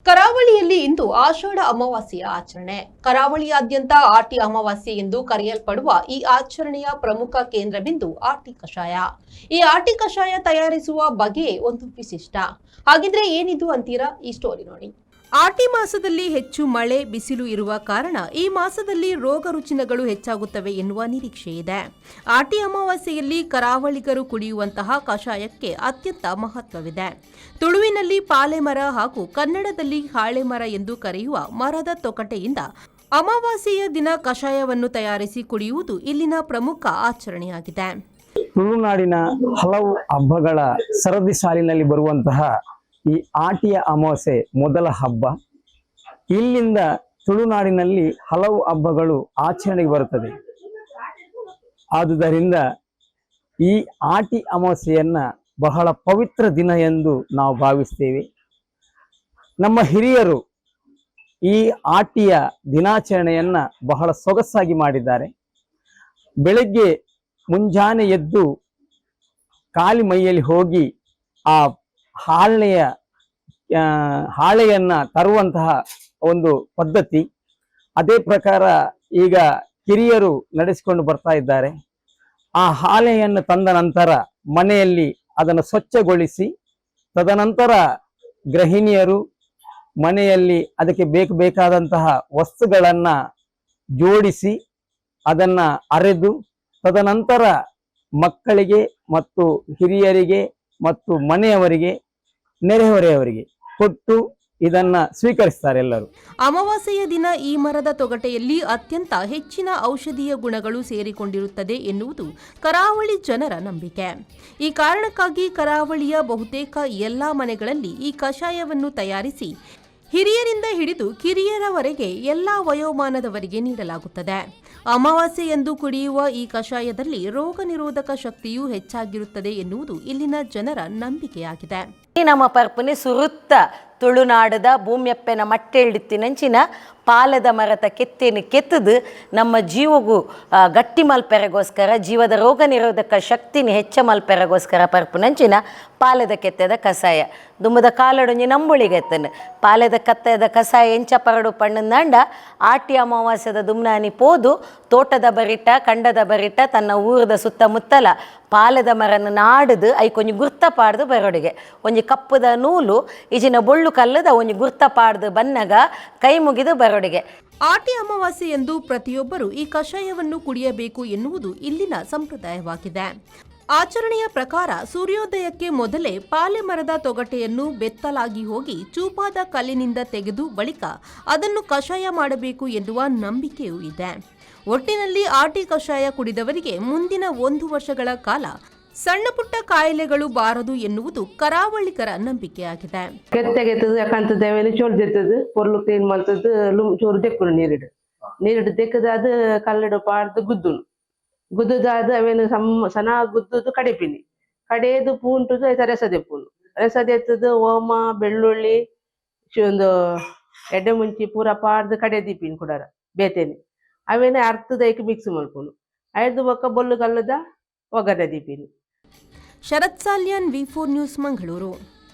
ಕರಾವಳಿಯಲ್ಲಿ ಇಂದು ಆಷಾಢ ಅಮಾವಾಸ್ಯೆಯ ಆಚರಣೆ. ಕರಾವಳಿಯಾದ್ಯಂತ ಆಟಿ ಅಮಾವಾಸ್ಯೆ ಎಂದು ಕರೆಯಲ್ಪಡುವ ಈ ಆಚರಣೆಯ ಪ್ರಮುಖ ಕೇಂದ್ರ ಬಿಂದು ಆಟಿ ಕಷಾಯ. ಈ ಆಟಿ ಕಷಾಯ ತಯಾರಿಸುವ ಬಗೆ ಒಂದು ವಿಶಿಷ್ಟ. ಹಾಗಿದ್ರೆ ಏನಿದು ಅಂತೀರಾ? ಈ ಸ್ಟೋರಿ ನೋಡಿ. ಆಟಿ ಮಾಸದಲ್ಲಿ ಹೆಚ್ಚು ಮಳೆ ಬಿಸಿಲು ಇರುವ ಕಾರಣ ಈ ಮಾಸದಲ್ಲಿ ರೋಗ ರುಜಿನಗಳು ಹೆಚ್ಚಾಗುತ್ತವೆ ಎನ್ನುವ ನಿರೀಕ್ಷೆ ಇದೆ. ಆಟಿ ಅಮಾವಾಸ್ಯೆಯಲ್ಲಿ ಕರಾವಳಿಗರು ಕುಡಿಯುವಂತಹ ಕಷಾಯಕ್ಕೆ ಅತ್ಯಂತ ಮಹತ್ವವಿದೆ. ತುಳುವಿನಲ್ಲಿ ಪಾಲೆ ಮರ ಹಾಗೂ ಕನ್ನಡದಲ್ಲಿ ಹಾಳೆ ಮರ ಎಂದು ಕರೆಯುವ ಮರದ ತೊಗಟೆಯಿಂದ ಅಮಾವಾಸ್ಯೆಯ ದಿನ ಕಷಾಯವನ್ನು ತಯಾರಿಸಿ ಕುಡಿಯುವುದು ಇಲ್ಲಿನ ಪ್ರಮುಖ ಆಚರಣೆಯಾಗಿದೆ. ತುಳುನಾಡಿನ ಹಲವು ಹಬ್ಬಗಳ ಸರದಿ ಸಾಲಿನಲ್ಲಿ ಬರುವಂತಹ ಈ ಆಟಿಯ ಅಮಾವಾಸ್ಯೆ ಮೊದಲ ಹಬ್ಬ. ಇಲ್ಲಿಂದ ತುಳುನಾಡಿನಲ್ಲಿ ಹಲವು ಹಬ್ಬಗಳು ಆಚರಣೆಗೆ ಬರುತ್ತದೆ. ಆದುದರಿಂದ ಈ ಆಟಿ ಅಮಾವಾಸ್ಯೆಯನ್ನ ಬಹಳ ಪವಿತ್ರ ದಿನ ಎಂದು ನಾವು ಭಾವಿಸ್ತೇವೆ. ನಮ್ಮ ಹಿರಿಯರು ಈ ಆಟಿಯ ದಿನಾಚರಣೆಯನ್ನ ಬಹಳ ಸೊಗಸಾಗಿ ಮಾಡಿದ್ದಾರೆ. ಬೆಳಗ್ಗೆ ಮುಂಜಾನೆ ಎದ್ದು ಖಾಲಿ ಮೈಯಲ್ಲಿ ಹೋಗಿ ಆ ಹಾಳೆಯನ್ನ ತರುವಂತಹ ಒಂದು ಪದ್ಧತಿ. ಅದೇ ಪ್ರಕಾರ ಈಗ ಕಿರಿಯರು ನಡೆಸಿಕೊಂಡು ಬರ್ತಾ ಇದ್ದಾರೆ. ಆ ಹಾಳೆಯನ್ನು ತಂದ ನಂತರ ಮನೆಯಲ್ಲಿ ಅದನ್ನು ಸ್ವಚ್ಛಗೊಳಿಸಿ, ತದನಂತರ ಗೃಹಿಣಿಯರು ಮನೆಯಲ್ಲಿ ಅದಕ್ಕೆ ಬೇಕಾದಂತಹ ವಸ್ತುಗಳನ್ನ ಜೋಡಿಸಿ ಅದನ್ನ ಅರೆದು, ತದನಂತರ ಮಕ್ಕಳಿಗೆ ಮತ್ತು ಹಿರಿಯರಿಗೆ ಮತ್ತು ಮನೆಯವರಿಗೆ ನೆರೆಹೊರೆಯವರಿಗೆ ಕೊಟ್ಟು ಇದನ್ನ ಸ್ವೀಕರಿಸ್ತಾರೆ ಎಲ್ಲರೂ. ಅಮಾವಾಸ್ಯೆಯ ದಿನ ಈ ಮರದ ತೊಗಟೆಯಲ್ಲಿ ಅತ್ಯಂತ ಹೆಚ್ಚಿನ ಔಷಧೀಯ ಗುಣಗಳು ಸೇರಿಕೊಂಡಿರುತ್ತದೆ ಎನ್ನುವುದು ಕರಾವಳಿ ಜನರ ನಂಬಿಕೆ. ಈ ಕಾರಣಕ್ಕಾಗಿ ಕರಾವಳಿಯ ಬಹುತೇಕ ಎಲ್ಲಾ ಮನೆಗಳಲ್ಲಿ ಈ ಕಷಾಯವನ್ನು ತಯಾರಿಸಿ ಹಿರಿಯರಿಂದ ಹಿಡಿದು ಕಿರಿಯರವರೆಗೆ ಎಲ್ಲಾ ವಯೋಮಾನದವರಿಗೆ ನೀಡಲಾಗುತ್ತದೆ. ಅಮಾವಾಸ್ಯೆಯಂದು ಕುಡಿಯುವ ಈ ಕಷಾಯದಲ್ಲಿ ರೋಗ ನಿರೋಧಕ ಶಕ್ತಿಯೂ ಹೆಚ್ಚಾಗಿರುತ್ತದೆ ಎನ್ನುವುದು ಇಲ್ಲಿನ ಜನರ ನಂಬಿಕೆಯಾಗಿದೆ. ನಮ್ಮ ಪರ್ಪುನೆ ಸುರುತ್ತ ತುಳುನಾಡದ ಭೂಮಿಯಪ್ಪನ ಮಟ್ಟೆಳ್ಳಿತ್ತಿನಂಚಿನ ಪಾಲದ ಮರದ ಕೆತ್ತೇನು ಕೆತ್ತದು ನಮ್ಮ ಜೀವಗೂ ಗಟ್ಟಿ ಮಲ್ಪೆರೆಗೋಸ್ಕರ, ಜೀವದ ರೋಗ ನಿರೋಧಕ ಶಕ್ತಿನ ಹೆಚ್ಚ ಮಲ್ಪೆರೆಗೋಸ್ಕರ ಪರ್ಪುನಂಚಿನ ಪಾಲದ ಕೆತ್ತದ ಕಷಾಯ ದುಮ್ಮದ ಕಾಲಡೊಂಜಿ ನಂಬುಳಿಗೆತ್ತನು ಪಾಲದ ಕತ್ತದ ಕಷಾಯ ಎಂಚ ಪರಡು ಪಣ್ಣಂದಾಂಡ ಆಟಿ ಅಮಾವಾಸ್ಯದ ದುಮ್ನಾನಿ ಪೋದು ತೋಟದ ಬರಿಟ ಕಂಡದ ಬರಿಟ ತನ್ನ ಊರದ ಸುತ್ತಮುತ್ತಲ ಪಾಲದ ಮರನ ನಾಡದು ಐಕೊಂಜಿ ಗುರ್ತ ಪಾಡ್ದು ಬರೋಡಿಗೆ ಒಂಜಿ ಕಪ್ಪದ ನೂಲು ಈಜಿನ ಬೊಳ್ಳು ಕಲ್ಲದ ಒಂಜಿ ಗುರ್ತ ಪಾಡ್ದು ಬನ್ನಗ ಕೈ ಮುಗಿದು ಬರೋಡಿಗೆ. ಆಟಿ ಅಮಾವಾಸ್ಯೆಯಂದು ಪ್ರತಿಯೊಬ್ಬರು ಈ ಕಷಾಯವನ್ನು ಕುಡಿಯಬೇಕು ಎನ್ನುವುದು ಇಲ್ಲಿನ ಸಂಪ್ರದಾಯವಾಗಿದೆ. ಆಚರಣೆಯ ಪ್ರಕಾರ ಸೂರ್ಯೋದಯಕ್ಕೆ ಮೊದಲೇ ಪಾಲೆ ಮರದ ತೊಗಟೆಯನ್ನು ಬೆತ್ತಲಾಗಿ ಹೋಗಿ ಚೂಪಾದ ಕಲ್ಲಿನಿಂದ ತೆಗೆದು ಬಳಿಕ ಅದನ್ನು ಕಷಾಯ ಮಾಡಬೇಕು ಎನ್ನುವ ನಂಬಿಕೆಯೂ ಇದೆ. ಒಟ್ಟಿನಲ್ಲಿ ಆಟಿ ಕಷಾಯ ಕುಡಿದವರಿಗೆ ಮುಂದಿನ 1 ವರ್ಷಗಳ ಕಾಲ ಸಣ್ಣ ಪುಟ್ಟ ಕಾಯಿಲೆಗಳು ಬಾರದು ಎನ್ನುವುದು ಕರಾವಳಿಗರ ನಂಬಿಕೆಯಾಗಿದೆ. ಯಾಕಂತದೇವೇನು ಚೋರು ತೆತ್ತದು ಪೊರ್ಲು ಕ್ಲೀನ್ ಮಾಡ್ತದ್ದು ಚೋರು ತೆಕ್ಕುನು ನೀರಿಡು ತೆಕ್ಕದು ಅದು ಕಲ್ಲಡು ಪಾಡ್ದು ಗುದ್ದುದು ಅವೇನು ಸಣ್ಣ ಗುದ್ದುದು ಕಡೆಪಿನಿ ಕಡೆಯದು ಪೂಂಟುದು ಆಯ್ತು ರೆಸದೆತ್ತದು ಓಮ ಬೆಳ್ಳುಳ್ಳಿ ಒಂದು ಎಡ್ಡೆ ಮುಂಚಿ ಪೂರ ಪಾಡ್ದು ಕಡೆ ದೀಪಿನಿ ಕುಡಾರ ಬೇತೇನೆ ಅವೇನೆ ಅರ್ಥದೈಕ್ ಮಿಕ್ಸ್ ಮಾಡ್ಕೊಂಡು ಐದು ಬೊಕ್ಕ ಬೊಲ್ಲು ಕಲ್ಲದ ಒಗ್ಗಡೆ ದೀಪಿನಿ. ಶರತ್ ಸಾಲ್ಯಾನ್, V4 ನ್ಯೂಸ್, ಮಂಗಳೂರು.